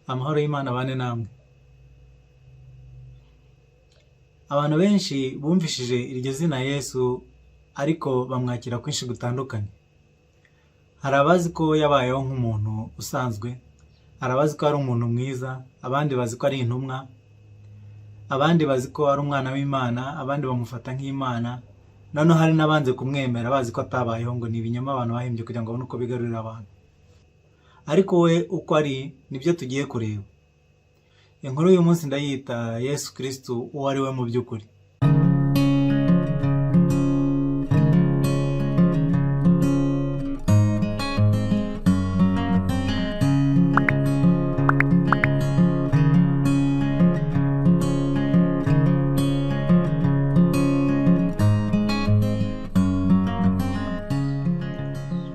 Amahoro y'Imana bane namwe. Abantu benshi bumvishije iryo zina Yesu ariko bamwakira kwinshi gutandukanye. Hari abazi ko yabayeho nk'umuntu usanzwe, hari abazi ko ari umuntu mwiza, abandi bazi ko ari intumwa, abandi bazi ko ari umwana w'Imana, abandi bamufata nk'Imana, noneho hari n'abanze kumwemera bazi ko atabayeho, ngo ni ibinyoma abantu bahimbye kugira ngo babone uko bigarurira abantu. Ariko we uko ari nibyo tugiye kureba. Inkuru y'uyu munsi ndayita Yesu Kristo uwo ari we mu by'ukuri.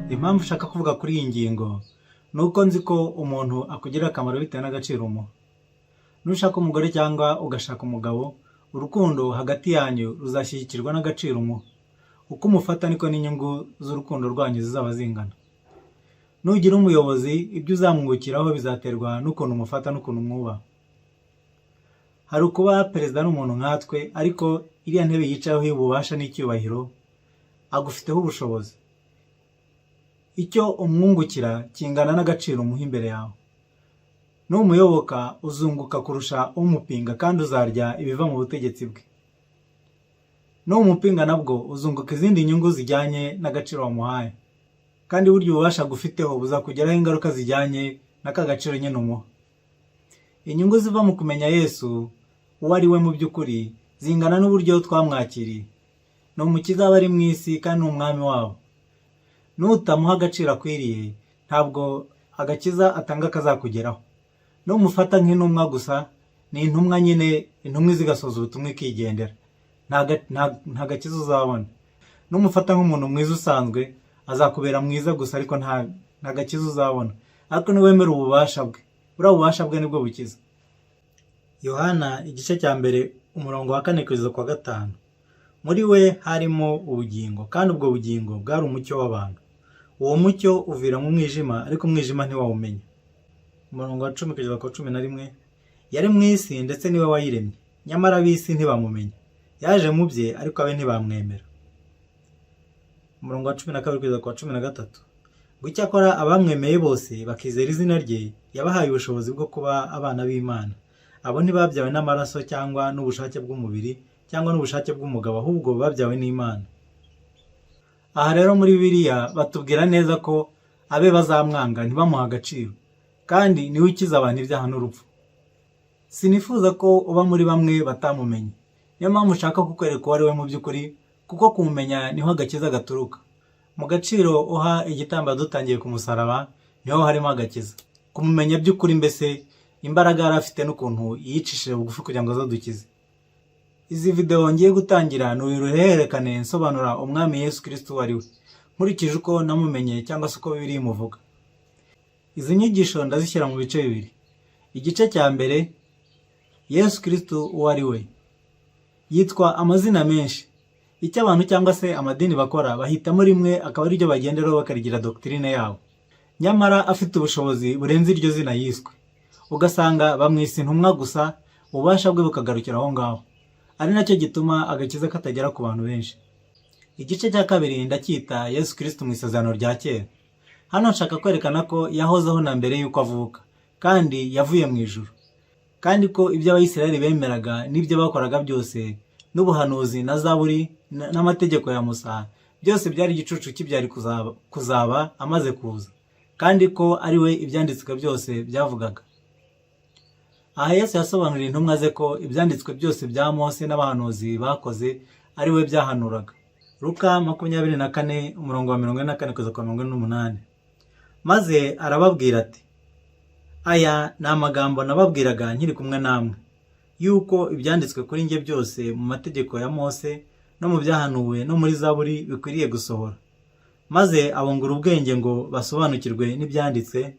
Impamvu ushaka kuvuga kuri iyi ngingo nuko nzi ko umuntu akugirira akamaro bitewe n'agaciro umuha. Nushaka umugore cyangwa ugashaka umugabo, urukundo hagati yanyu ruzashyigikirwa n'agaciro umuha. Uko umufata niko n'inyungu z'urukundo rwanyu zizaba zingana. Nugira umuyobozi, ibyo uzamwungukiraho bizaterwa n'ukuntu umufata n'ukuntu umwubaha. Hari ukuba perezida n'umuntu nkatwe, ariko iriya ntebe yicayeho y'ububasha n'icyubahiro agufiteho ubushobozi. Icyo umwungukira kingana n'agaciro umuha imbere yawe. Numuyoboka uzunguka kurusha umupinga kandi uzarya ibiva mu butegetsi bwe. Numupinga nabwo uzunguka izindi nyungu zijyanye n'agaciro wamuhaye. Kandi burya ububasha gufiteho buzakugeraho ingaruka zijyanye n'aka gaciro nyine umuha. Inyungu ziva mu kumenya Yesu uwo ari we mu by'ukuri zingana n'uburyo twamwakiriye. Ni umukiza w'abari mu isi kandi ni umwami wabo. Nutamuha agaciro akwiriye, ntabwo agakiza atanga kazakugeraho. Numufata nk'intumwa gusa, ni intumwa nyine, intumwa zigasoza ubutumwa ikigendera. Nta gakiza uzabona. Numufata nk'umuntu mwiza usanzwe, azakubera mwiza gusa ariko nta gakiza uzabona. Ariko niwemera ububasha bwe, buriya ububasha bwe nibwo bukiza. Yohana igice cya mbere umurongo wa 4 kugeza ku wa 5. Muri we harimo ubugingo, kandi ubwo bugingo bwari umucyo w'abantu. Uwo mucyo uvira mu mwijima, ariko umwijima ntiwawumenya. Umurongo wa 10 kugeza ku 11. Yari mu isi ndetse niwe wayiremye, nyamara ab'isi ntibamumenya. Yaje mu bye ariko abe ntibamwemera. Umurongo wa 12 kugeza ku wa 13. Gucyakora abamwemeye bose bakizera izina rye, yabahaye ubushobozi bwo kuba abana b'Imana. Abo ntibabyawe n'amaraso cyangwa n'ubushake bw'umubiri cyangwa n'ubushake bw'umugabo, ahubwo babyawe n'Imana. Aha rero muri Bibiliya batubwira neza ko abe bazamwanga ntibamuha agaciro, kandi niwe ukiza abantu ibyaha n'urupfu. Sinifuza ko uba muri bamwe batamumenye. Niyo mpamvu ushaka kukwereka uwo ari we mu by'ukuri, kuko kumumenya niho agakiza gaturuka. Mu gaciro uha igitamba dutangiye ku musaraba niho harimo agakiza. Kumumenya by'ukuri, mbese imbaraga yari afite n'ukuntu yicishije bugufi kugira ngo azadukize. Izi video ngiye gutangira ni uruhererekane nsobanura umwami Yesu Kristo wari we, nkurikije uko namumenye cyangwa se uko Bibiliya imuvuga. Izi nyigisho ndazishyira mu bice bibiri. Igice cya mbere, Yesu Kristo uwo ari we. Yitwa amazina menshi. Icyo abantu cyangwa se amadini bakora, bahitamo rimwe akaba ari ryo bagenderaho bakarigira doktrine yabo. Nyamara afite ubushobozi burenze iryo zina yiswe. Ugasanga bamwise intumwa gusa, ububasha bwe bukagarukira aho ngaho. Ari nacyo gituma agakiza katagera ku bantu benshi. Igice cya kabiri ndacyita Yesu Kristo mu isezerano rya kera. Hano nshaka kwerekana ko yahozeho na mbere y'uko avuka, kandi yavuye mu ijuru. Kandi ko ibyo Abayisiraheli bemeraga n'ibyo bakoraga byose, n'ubuhanuzi na Zaburi n'amategeko ya Musa, byose byari igicucu cy'ibyari kuzaba amaze kuza. Kandi ko ari we ibyanditswe byose byavugaga. Aha Yesu yasobanuriye intumwa ze ko ibyanditswe byose bya Mose n'abahanuzi bakoze ari we byahanuraga. Luka 24 umurongo wa 44 kugeza ku 48. Maze arababwira ati, aya ni amagambo nababwiraga nkiri kumwe namwe, yuko ibyanditswe kuri njye byose mu mategeko ya Mose no mu byahanuwe no muri Zaburi bikwiriye gusohora. Maze abungura ubwenge ngo basobanukirwe n'ibyanditswe.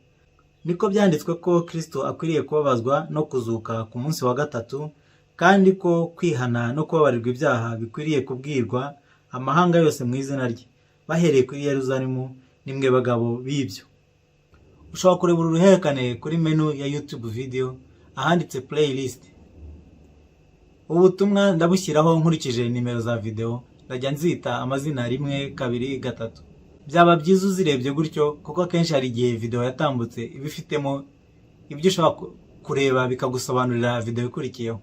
Niko byanditswe ko Kristo akwiriye kubabazwa no kuzuka ku munsi wa gatatu, kandi ko kwihana no kubabarirwa ibyaha bikwiriye kubwirwa amahanga yose mu izina rye, bahereye kuri Yerusalemu, nimwe bagabo b'ibyo. ushobora kureba uruhererekane kuri menu ya YouTube video ahanditse playlist. Ubu butumwa ndabushyiraho nkurikije nimero za video, ndajya nzita amazina 1, 2, 3. Byaba byiza uzirebye gutyo kuko akenshi hari igihe video yatambutse ibifitemo ibyo ushobora kureba bikagusobanurira video ikurikiyeho.